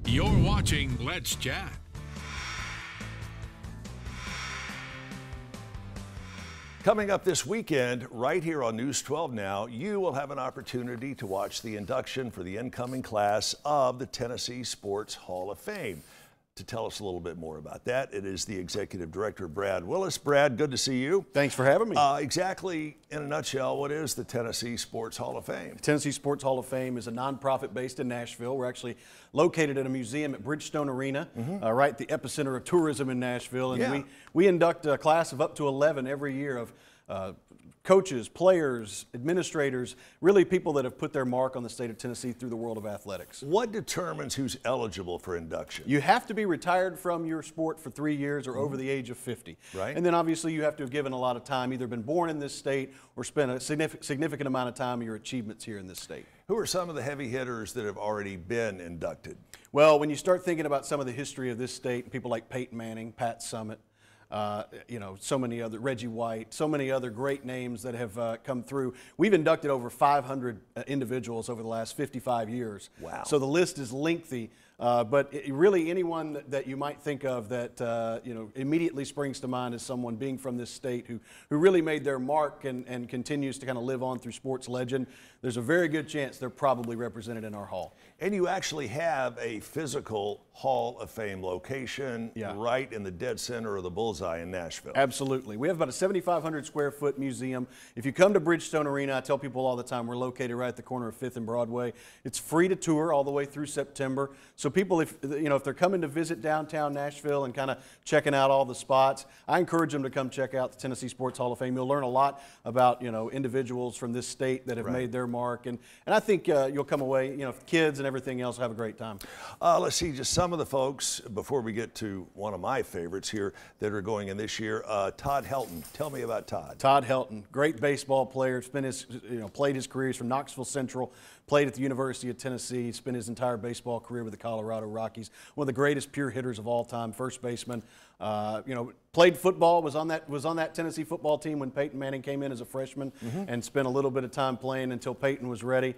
You're watching Let's Chat. Coming up this weekend, right here on News 12 Now, you will have an opportunity to watch the induction for the incoming class of the Tennessee Sports Hall of Fame. To tell us a little bit more about that, it is the Executive Director, Brad Willis. Brad, good to see you. Thanks for having me. Exactly, in a nutshell, what is the Tennessee Sports Hall of Fame? The Tennessee Sports Hall of Fame is a nonprofit based in Nashville. We're actually located at a museum at Bridgestone Arena, right at the epicenter of tourism in Nashville. And we induct a class of up to 11 every year of coaches, players, administrators, really people that have put their mark on the state of Tennessee through the world of athletics. What determines who's eligible for induction? You have to be retired from your sport for 3 years or over the age of 50. Right. And then obviously you have to have given a lot of time, either been born in this state or spent a significant amount of time of your achievements here in this state. Who are some of the heavy hitters that have already been inducted? Well, when you start thinking about some of the history of this state, people like Peyton Manning, Pat Summitt, so many other, Reggie White, so many other great names that have come through. We've inducted over 500 individuals over the last 55 years. Wow. So the list is lengthy, but really anyone that you might think of that, immediately springs to mind as someone being from this state who really made their mark and continues to kind of live on through sports legend. There's a very good chance they're probably represented in our hall. And you actually have a physical Hall of Fame location right in the dead center of the bullseye in Nashville. Absolutely. We have about a 7,500 square foot museum. If you come to Bridgestone Arena, I tell people all the time, we're located right at the corner of 5th and Broadway. It's free to tour all the way through September. So people, if they're coming to visit downtown Nashville and kind of checking out all the spots, I encourage them to come check out the Tennessee Sports Hall of Fame. You'll learn a lot about, individuals from this state that have made their mark. And I think you'll come away, kids and everything else have a great time. Let's see just some of the folks before we get to one of my favorites here that are going in this year. Todd Helton. Tell me about Todd. Todd Helton, great baseball player. Played his career. He's from Knoxville Central. Played at the University of Tennessee. Spent his entire baseball career with the Colorado Rockies. One of the greatest pure hitters of all time. First baseman. Played football. Was on that Tennessee football team when Peyton Manning came in as a freshman, and spent a little bit of time playing until Peyton was ready.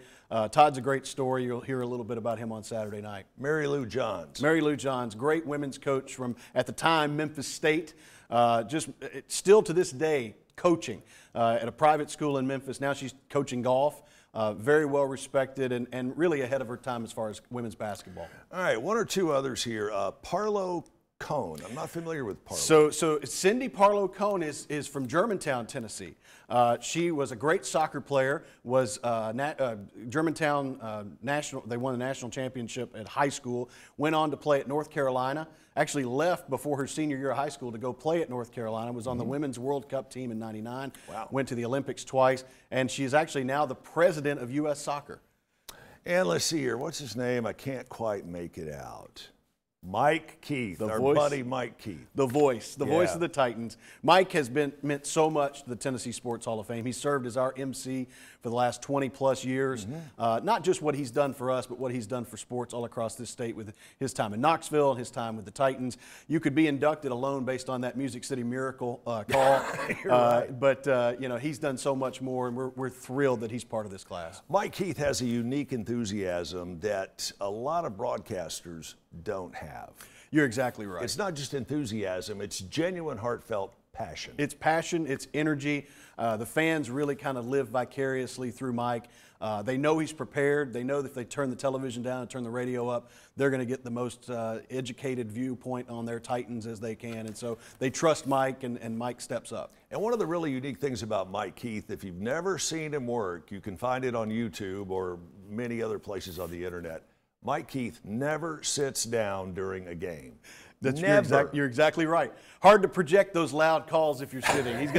Todd's a great story. You'll hear a little bit about him on Saturday night. Mary Lou Johns. Mary Lou Johns, great women's coach from, at the time, Memphis State. Still to this day coaching at a private school in Memphis. Now she's coaching golf. Very well respected and really ahead of her time as far as women's basketball. All right, one or two others here. Parlow Cone. I'm not familiar with Parlow. So Cindy Parlow Cone is from Germantown, Tennessee. She was a great soccer player, was Germantown national. They won the national championship at high school, went on to play at North Carolina, actually left before her senior year of high school to go play at North Carolina, was on the Women's World Cup team in '99, went to the Olympics twice, and she's actually now the president of U.S. Soccer. And let's see here, what's his name? I can't quite make it out. Mike Keith, our buddy Mike Keith. The voice of the Titans. Mike has meant so much to the Tennessee Sports Hall of Fame. He served as our MC for the last 20 plus years. Not just what he's done for us, but what he's done for sports all across this state with his time in Knoxville and his time with the Titans. You could be inducted alone based on that Music City Miracle call. But he's done so much more, and we're thrilled that he's part of this class. Mike Keith has a unique enthusiasm that a lot of broadcasters don't have. You're exactly right. It's not just enthusiasm, it's genuine, heartfelt passion. It's passion, it's energy. The fans really kind of live vicariously through Mike. They know he's prepared. They know that if they turn the television down and turn the radio up, they're going to get the most educated viewpoint on their Titans as they can. And so they trust Mike, and Mike steps up. And one of the really unique things about Mike Keith, if you've never seen him work, you can find it on YouTube or many other places on the internet. Mike Keith never sits down during a game. You're exactly right. Hard to project those loud calls if you're sitting. He's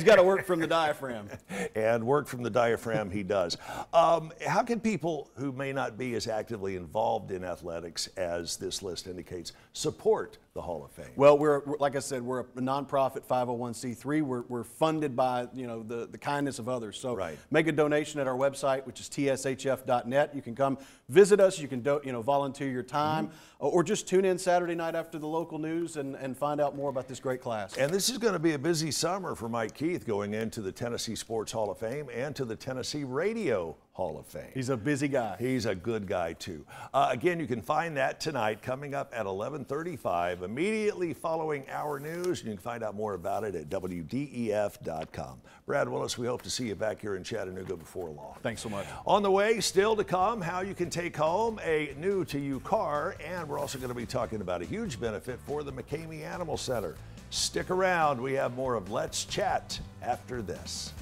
got to work from the diaphragm. And work from the diaphragm he does. How can people who may not be as actively involved in athletics as this list indicates support the Hall of Fame? Well, like I said, we're a nonprofit 501c3. We're funded by the kindness of others. So make a donation at our website, which is tshf.net. You can come visit us. You can volunteer your time, or just tune in Saturday night after the local news and find out more about this great class. And this is going to be a busy summer for Mike Keith, going into the Tennessee Sports Hall of Fame and to the Tennessee Radio Hall of Fame. He's a busy guy. He's a good guy, too. Again, you can find that tonight coming up at 11:35, immediately following our news. You can find out more about it at WDEF.com. Brad Willis, we hope to see you back here in Chattanooga before long. Thanks so much. On the way, still to come, how you can take home a new-to-you car, and we're also going to be talking about a huge benefit for the McCamey Animal Center. Stick around. We have more of Let's Chat after this.